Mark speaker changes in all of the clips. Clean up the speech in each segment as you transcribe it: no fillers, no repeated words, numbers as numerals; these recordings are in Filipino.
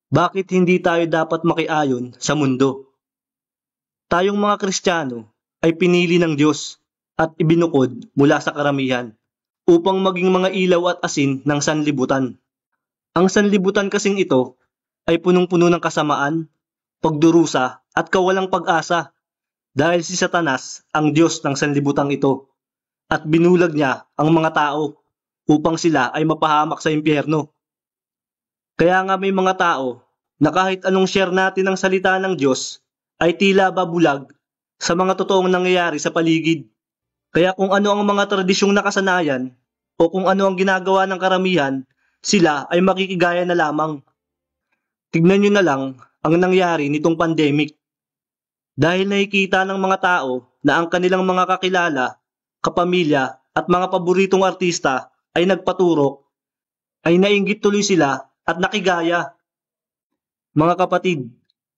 Speaker 1: Bakit hindi tayo dapat makiayon sa mundo? Tayong mga Kristiyano ay pinili ng Diyos at ibinukod mula sa karamihan upang maging mga ilaw at asin ng sanlibutan. Ang sanlibutan kasing ito ay punong-puno ng kasamaan, pagdurusa at kawalang pag-asa dahil si Satanas ang Diyos ng sanlibutang ito at binulag niya ang mga tao upang sila ay mapahamak sa impyerno. Kaya nga may mga tao na kahit anong share natin ng salita ng Diyos ay tila babulag sa mga totoong nangyayari sa paligid. Kaya kung ano ang mga tradisyong nakasanayan o kung ano ang ginagawa ng karamihan, sila ay makikigaya na lamang. Tignan nyo na lang ang nangyari nitong pandemic. Dahil nakikita ng mga tao na ang kanilang mga kakilala, kapamilya at mga paboritong artista ay nagpaturok, ay nainggit tuloy sila at nakigaya. Mga kapatid,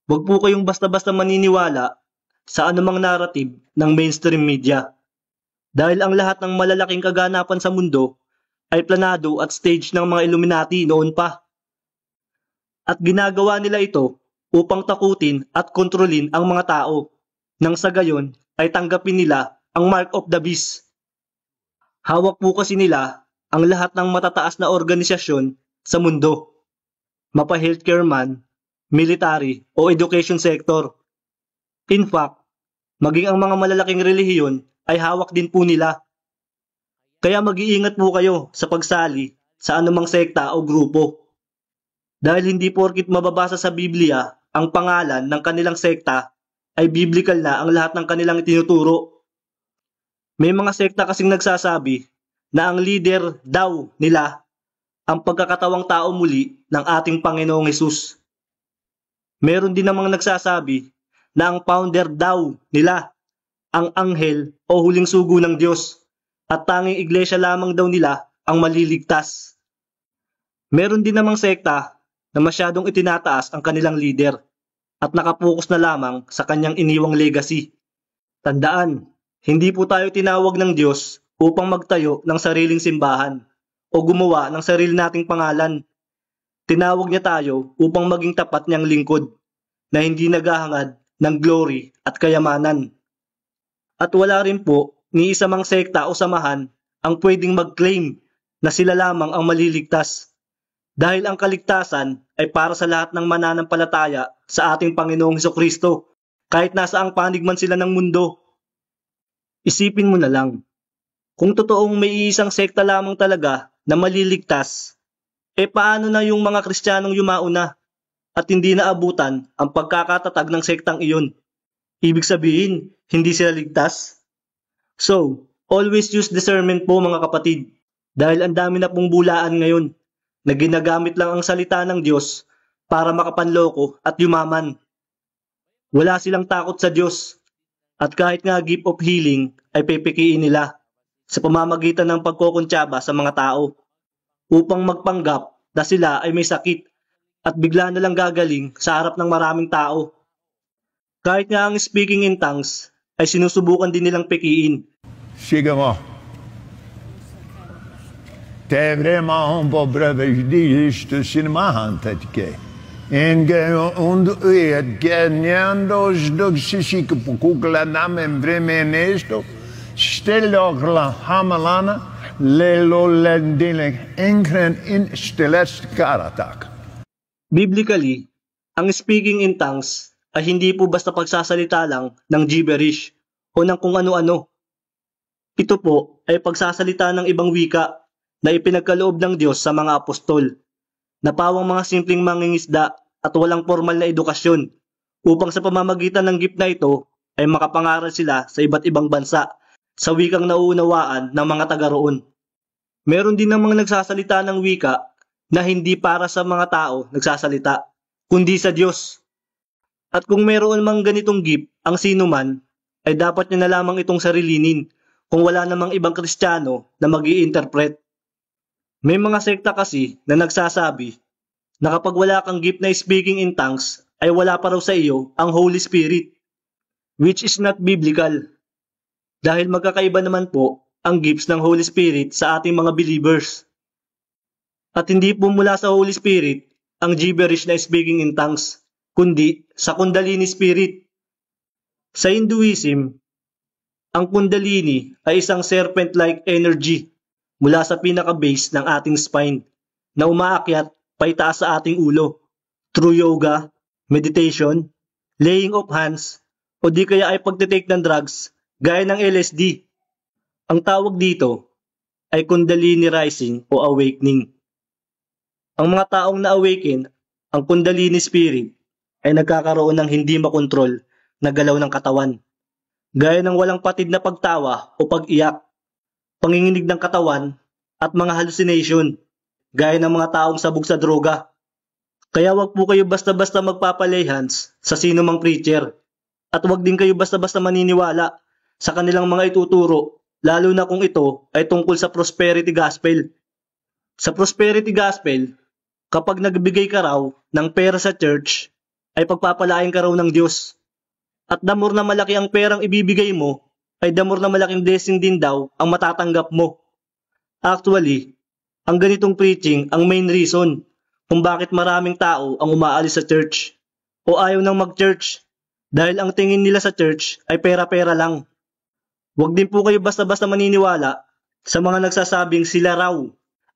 Speaker 1: huwag po kayong basta-basta maniniwala sa anumang narrative ng mainstream media. Dahil ang lahat ng malalaking kaganapan sa mundo ay planado at stage ng mga Illuminati noon pa. At ginagawa nila ito upang takutin at kontrolin ang mga tao, nang sa gayon ay tanggapin nila ang mark of the beast. Hawak po kasi nila ang lahat ng matataas na organisasyon sa mundo, mapa-healthcare man, military o education sector. In fact, maging ang mga malalaking relihiyon ay hawak din po nila. Kaya mag-iingat po kayo sa pagsali sa anumang sekta o grupo. Dahil hindi porkit mababasa sa Biblia ang pangalan ng kanilang sekta ay biblical na ang lahat ng kanilang itinuturo. May mga sekta kasing nagsasabi na ang leader daw nila ang pagkakatawang tao muli ng ating Panginoong Hesus. Meron din namang nagsasabi na ang founder daw nila ang anghel o huling sugo ng Diyos at tanging iglesia lamang daw nila ang maliligtas. Meron din namang sekta na masyadong itinataas ang kanilang leader at nakapokus na lamang sa kanyang iniwang legacy. Tandaan, hindi po tayo tinawag ng Diyos upang magtayo ng sariling simbahan o gumawa ng sarili nating pangalan. Tinawag niya tayo upang maging tapat niyang lingkod na hindi naghahangad ng glory at kayamanan. At wala rin po ni isa mang sekta o samahan ang pwedeng mag-claim na sila lamang ang maliligtas. Dahil ang kaligtasan ay para sa lahat ng mananampalataya sa ating Panginoong Hesukristo, kahit nasa ang panig man sila ng mundo. Isipin mo na lang, kung totoong may isang sekta lamang talaga na maliligtas, paano na yung mga Kristiyanong yumauna at hindi naabutan ang pagkakatatag ng sektang iyon? Ibig sabihin, hindi sila ligtas? So, always use discernment po mga kapatid, dahil ang dami na pong bulaan ngayon na ginagamit lang ang salita ng Diyos para makapanloko at yumaman. Wala silang takot sa Diyos at kahit nga gift of healing ay pepekiin nila sa pamamagitan ng pagkokontsaba sa mga tao upang magpanggap na sila ay may sakit at bigla na lang gagaling sa harap ng maraming tao. Kahit nga ang speaking in tongues ay sinusubukan din nilang pekiin.
Speaker 2: Siga mo. Te vrema on på brödvärdsdisk du sin mahantet ke. En und et genyandos doxisique på kukla namen vremenesto. Stelo gla hamalana lelo lendile enkren in stelest karatak.
Speaker 1: Biblically, ang speaking in tongues ay hindi po basta pagsasalita lang ng gibberish o ng kung ano-ano. Ito po ay pagsasalita ng ibang wika na ipinagkaloob ng Diyos sa mga apostol, na pawang mga simpleng mangingisda at walang formal na edukasyon, upang sa pamamagitan ng gift na ito ay makapangaral sila sa iba't ibang bansa sa wikang nauunawaan ng mga taga roon. Meron din namang nagsasalita ng wika na hindi para sa mga tao nagsasalita, kundi sa Diyos. At kung meron mang ganitong gift ang sino man, ay dapat niya na lamang itong sarilinin kung wala namang ibang Kristiyano na mag-i-interpret. May mga sekta kasi na nagsasabi na kapag wala kang gift na speaking in tongues ay wala pa raw sa iyo ang Holy Spirit, which is not biblical. Dahil magkakaiba naman po ang gifts ng Holy Spirit sa ating mga believers. At hindi po mula sa Holy Spirit ang gibberish na speaking in tongues, kundi sa Kundalini Spirit. Sa Hinduism, ang Kundalini ay isang serpent-like energy mula sa pinaka-base ng ating spine na umaakyat paitaas sa ating ulo through yoga, meditation, laying of hands, o di kaya ay pagtitake ng drugs gaya ng LSD. Ang tawag dito ay Kundalini Rising o Awakening. Ang mga taong na-awaken ang Kundalini Spirit ay nagkakaroon ng hindi makontrol na galaw ng katawan, gaya ng walang patid na pagtawa o pag-iyak, panginginig ng katawan at mga hallucination, gaya ng mga taong sabog sa droga. Kaya wag po kayo basta-basta magpapalehans sa sino mang preacher at wag din kayo basta-basta maniniwala sa kanilang mga ituturo, lalo na kung ito ay tungkol sa prosperity gospel. Sa prosperity gospel, kapag nagbigay ka raw ng pera sa church, ay pagpapalain ka raw ng Diyos. At the more na malaki ang perang ibibigay mo, ay the more na malaking blessing din daw ang matatanggap mo. Actually, ang ganitong preaching ang main reason kung bakit maraming tao ang umaalis sa church o ayaw nang mag-church dahil ang tingin nila sa church ay pera-pera lang. Huwag din po kayo basta-basta maniniwala sa mga nagsasabing sila raw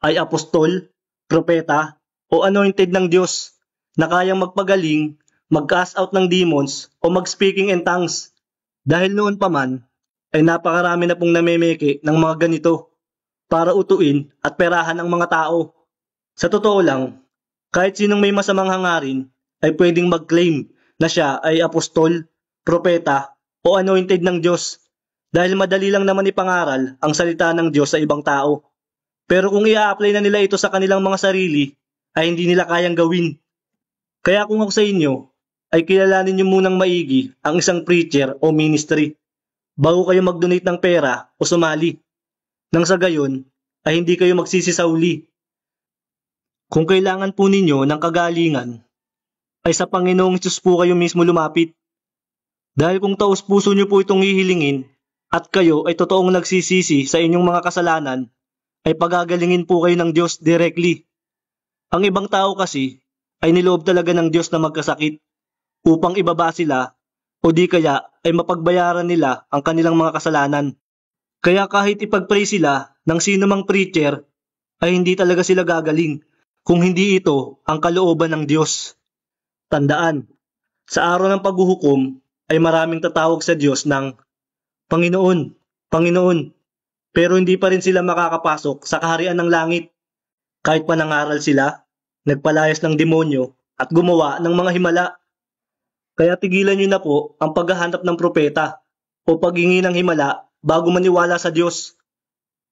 Speaker 1: ay apostol, propeta o anointed ng Diyos na kayang magpagaling, mag-cast out ng demons o mag-speaking in tongues. Dahil noon pa man ay napakarami na pong namemeke ng mga ganito para utuin at perahan ang mga tao. Sa totoo lang, kahit sinong may masamang hangarin ay pwedeng mag-claim na siya ay apostol, propeta o anointed ng Diyos dahil madali lang naman ipangaral ang salita ng Diyos sa ibang tao. Pero kung i-apply na nila ito sa kanilang mga sarili, ay hindi nila kayang gawin. Kaya kung ako sa inyo, ay kilalanin niyo munang maigi ang isang preacher o ministry bago kayo mag-donate ng pera o sumali. Nang sa gayon, ay hindi kayo magsisi sa uli. Kung kailangan po ninyo ng kagalingan, ay sa Panginoong Hesus po kayo mismo lumapit. Dahil kung taos puso niyo po itong hihilingin at kayo ay totoong nagsisisi sa inyong mga kasalanan, ay pagagalingin po kayo ng Diyos directly. Ang ibang tao kasi ay niloob talaga ng Diyos na magkasakit upang ibaba sila o di kaya ay mapagbayaran nila ang kanilang mga kasalanan. Kaya kahit ipag-pray sila ng sino mang preacher, ay hindi talaga sila gagaling kung hindi ito ang kalooban ng Diyos. Tandaan, sa araw ng paghuhukom ay maraming tatawag sa Diyos ng Panginoon, Panginoon, pero hindi pa rin sila makakapasok sa kaharian ng langit. Kahit pa nangaral sila, nagpalayas ng demonyo at gumawa ng mga himala. Kaya tigilan niyo na po ang paghahanap ng propeta o paghingi ng himala bago maniwala sa Diyos.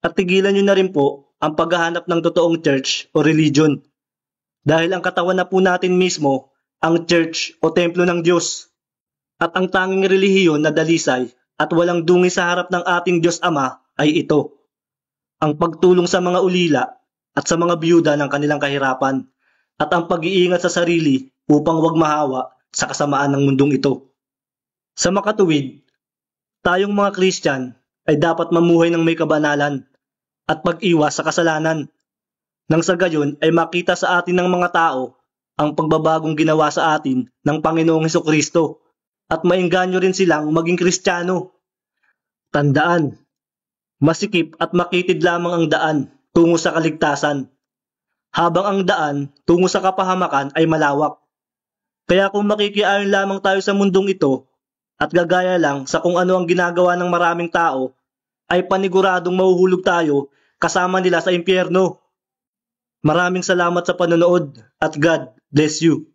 Speaker 1: At tigilan niyo na rin po ang paghahanap ng totoong church o religion. Dahil ang katawan na po natin mismo ang church o templo ng Diyos. At ang tanging relihiyon na dalisay at walang dungi sa harap ng ating Diyos Ama ay ito. Ang pagtulong sa mga ulila at sa mga biyuda ng kanilang kahirapan at ang pag-iingat sa sarili upang wag mahawa sa kasamaan ng mundong ito. Sa makatuwid, tayong mga Christian ay dapat mamuhay ng may kabanalan at pag-iwas sa kasalanan. Nang sa gayon ay makita sa atin ng mga tao ang pagbabagong ginawa sa atin ng Panginoong Hesukristo at maengganyo rin silang maging Kristiyano. Tandaan, masikip at makitid lamang ang daan tungo sa kaligtasan, habang ang daan tungo sa kapahamakan ay malawak. Kaya kung makikiayon lamang tayo sa mundong ito at gagaya lang sa kung ano ang ginagawa ng maraming tao, ay paniguradong mahuhulog tayo kasama nila sa impyerno. Maraming salamat sa panonood at God bless you.